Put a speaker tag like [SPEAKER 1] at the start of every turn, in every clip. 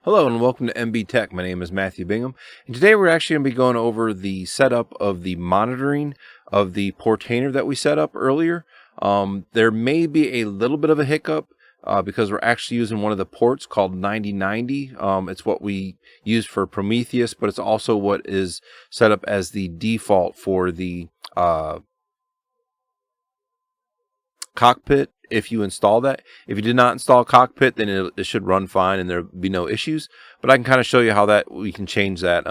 [SPEAKER 1] Hello and welcome to MB Tech. My name is Matthew Bingham, and today we're actually going to be going over the setup of the monitoring of the Portainer that we set up earlier. There may be a little bit of a hiccup because we're actually using one of the ports called 9090. It's what we use for Prometheus, but it's also what is set up as the default for the cockpit if you install that. If you did not install cockpit, then it should run fine and there'll be no issues. But I can kind of show you how that we can change that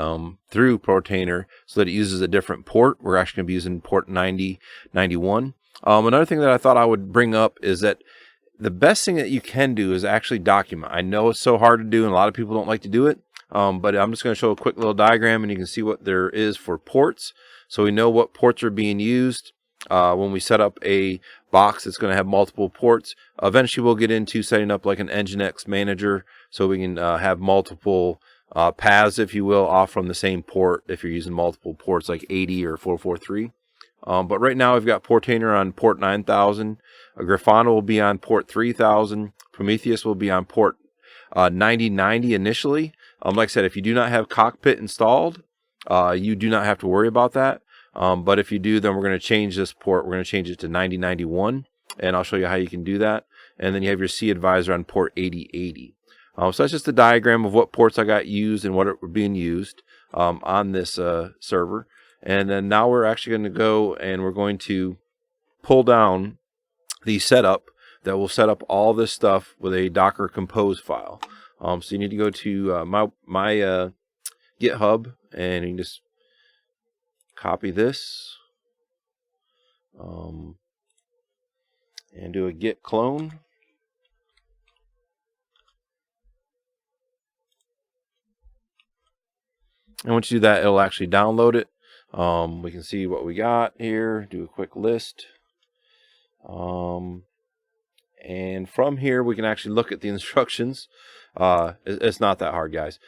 [SPEAKER 1] through Portainer so that it uses a different port. We're actually going to be using port 9091. Another thing that I thought I would bring up is that the best thing that you can do is actually document. I know it's so hard to do and a lot of people don't like to do it, but I'm just going to show a quick little diagram and you can see what there is for ports. So we know what ports are being used. When we set up a box that's going to have multiple ports, eventually we'll get into setting up like an Nginx manager so we can have multiple paths, if you will, off from the same port if you're using multiple ports like 80 or 443. But right now we've got Portainer on port 9000. Grafana will be on port 3000. Prometheus will be on port 9090 initially. Like I said, if you do not have cockpit installed, you do not have to worry about that. But if you do, then we're going to change this port. We're going to change it to 9091, and I'll show you how you can do that. And then you have your cAdvisor on port 8080. So that's just a diagram of what ports I got used and what are being used on this server. And then now we're actually going to go and we're going to pull down the setup that will set up all this stuff with a Docker Compose file. So you need to go to my GitHub, and you can just copy this and do a git clone. And once you do that, it'll actually download it. We can see what we got here, do a quick list. And from here, we can actually look at the instructions. It's not that hard, guys.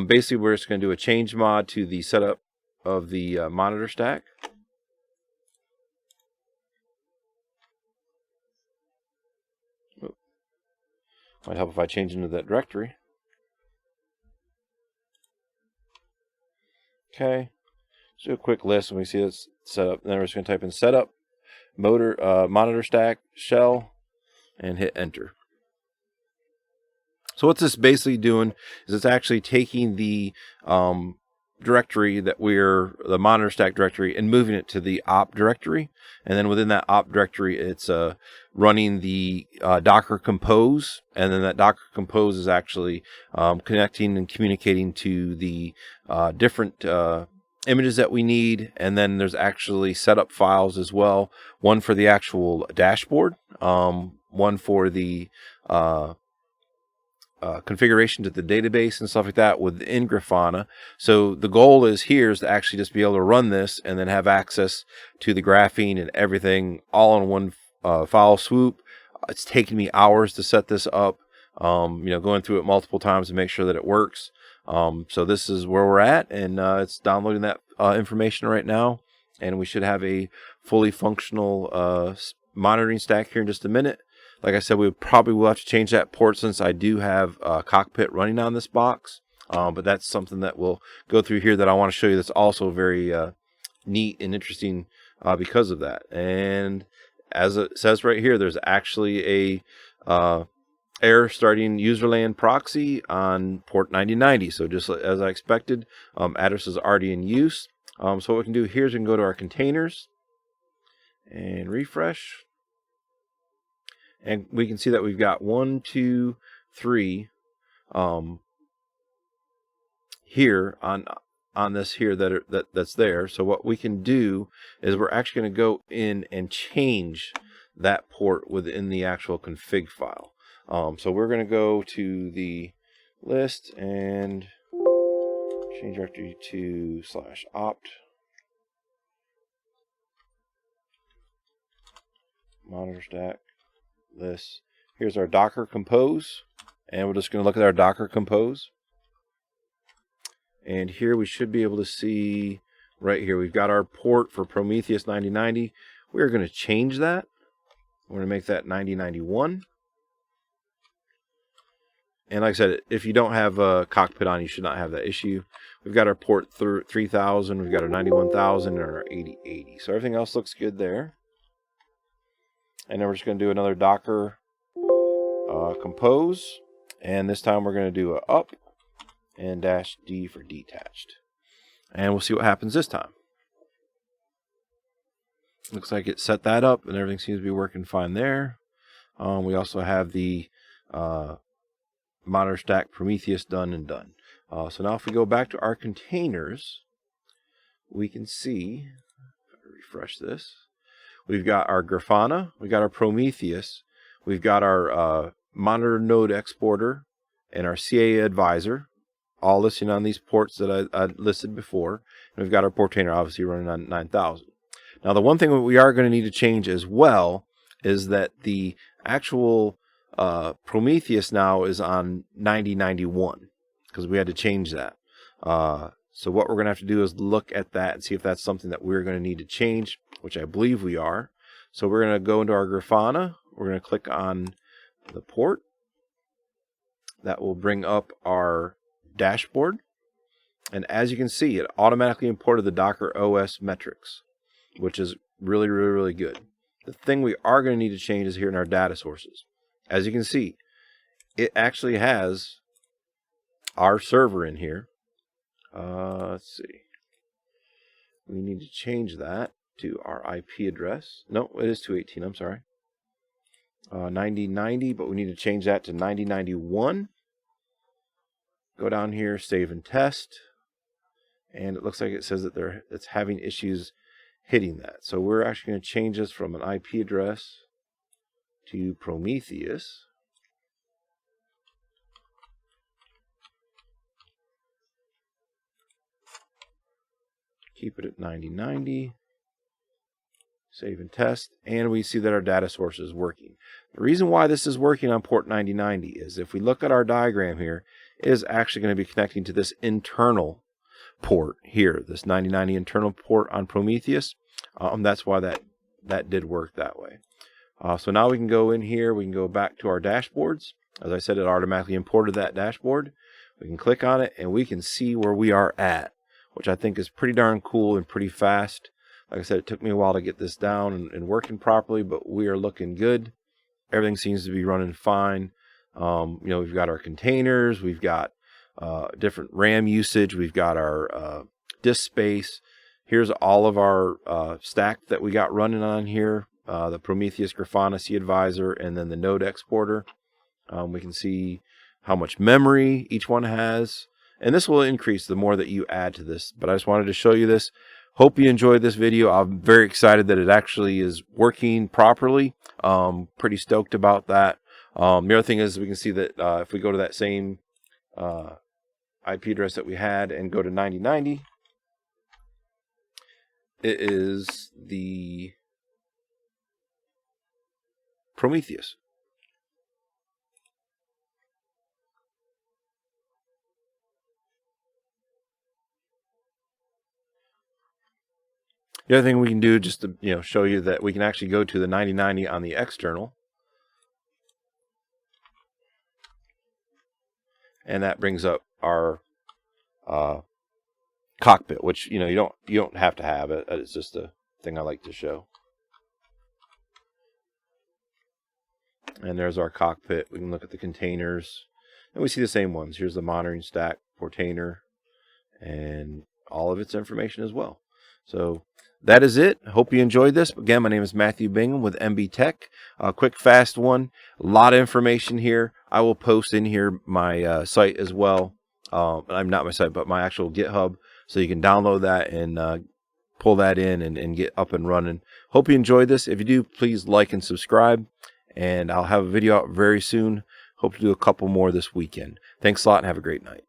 [SPEAKER 1] Basically, we're just going to do a change mod to the setup of the monitor stack. Might help if I change into that directory. Okay, let's do a quick list and we see this setup. Then we're just going to type in setup monitor stack shell and hit enter. So what's this basically doing is it's actually taking the directory that the monitor stack directory, and moving it to the op directory, and then within that op directory it's running the Docker Compose, and then that Docker Compose is actually connecting and communicating to the different images that we need. And then there's actually setup files as well, one for the actual dashboard, one for the configuration to the database and stuff like that within Grafana. So the goal is to actually just be able to run this and then have access to the graphene and everything all in one file swoop. It's taken me hours to set this up, going through it multiple times to make sure that it works. So this is where we're at, and it's downloading that information right now, and we should have a fully functional monitoring stack here in just a minute. Like I said, we probably will have to change that port since I do have cockpit running on this box. But that's something that we'll go through here that I want to show you that's also very neat and interesting because of that. And as it says right here, there's actually a error starting userland proxy on port 9090. So just as I expected, address is already in use. So what we can do here is we can go to our containers and refresh. And we can see that we've got 1, 2, 3 here on this here that's there. So what we can do is we're actually going to go in and change that port within the actual config file. So we're going to go to the list and change directory to /opt monitor stack. This here's our Docker Compose, and we're just going to look at our Docker Compose, and here we should be able to see right here we've got our port for Prometheus 9090. We're going to change that. We're going to make that 9091, And like I said, if you don't have a cockpit on, you should not have that issue. We've got our port 3000, we've got our 91000, and our 8080. So everything else looks good there. And then we're just going to do another Docker compose. And this time we're going to do a up and -D for detached. And we'll see what happens this time. Looks like it set that up and everything seems to be working fine there. We also have the monitor stack Prometheus done and done. So now if we go back to our containers, we can see, if I refresh this, we've got our Grafana, we've got our Prometheus, we've got our monitor node exporter, and our cAdvisor, all listed on these ports that I listed before. And we've got our Portainer obviously running on 9000. Now the one thing that we are going to need to change as well is that the actual Prometheus now is on 9091 because we had to change that. So what we're going to have to do is look at that and see if that's something that we're going to need to change, which I believe we are. So we're going to go into our Grafana. We're going to click on the port. That will bring up our dashboard. And as you can see, it automatically imported the Docker OS metrics, which is really good. The thing we are going to need to change is here in our data sources. As you can see, it actually has our server in here. Let's see. We need to change that to our IP address. No, it is 218, I'm sorry. 9090, but we need to change that to 9091. Go down here, save and test. And it looks like it says that it's having issues hitting that. So we're actually going to change this from an IP address to Prometheus. Keep it at 9090. Save and test. And we see that our data source is working. The reason why this is working on port 9090 is if we look at our diagram here, it is actually going to be connecting to this internal port here, this 9090 internal port on Prometheus. That's why that did work that way. So now we can go in here, we can go back to our dashboards. As I said, it automatically imported that dashboard. We can click on it and we can see where we are at, which I think is pretty darn cool and pretty fast. Like I said, it took me a while to get this down and working properly, but we are looking good. Everything seems to be running fine. We've got our containers, we've got different RAM usage, we've got our disk space. Here's all of our stack that we got running on here, the Prometheus, Grafana, cAdvisor, and then the node exporter. We can see how much memory each one has, and this will increase the more that you add to this. But I just wanted to show you this. Hope you enjoyed this video. I'm very excited that it actually is working properly. Pretty stoked about that. The other thing is we can see that if we go to that same IP address that we had and go to 9090, it is the Prometheus. The other thing we can do, just to show you that we can actually go to the 9090 on the external, and that brings up our cockpit, which you don't have to have it. It's just a thing I like to show. And there's our cockpit. We can look at the containers, and we see the same ones. Here's the monitoring stack, Portainer, and all of its information as well. So that is it. Hope you enjoyed this. Again, my name is Matthew Bingham with MB Tech. A quick, fast one. A lot of information here. I will post in here my site as well. I'm not my site, but my actual GitHub. So you can download that and pull that in and get up and running. Hope you enjoyed this. If you do, please like and subscribe. And I'll have a video out very soon. Hope to do a couple more this weekend. Thanks a lot and have a great night.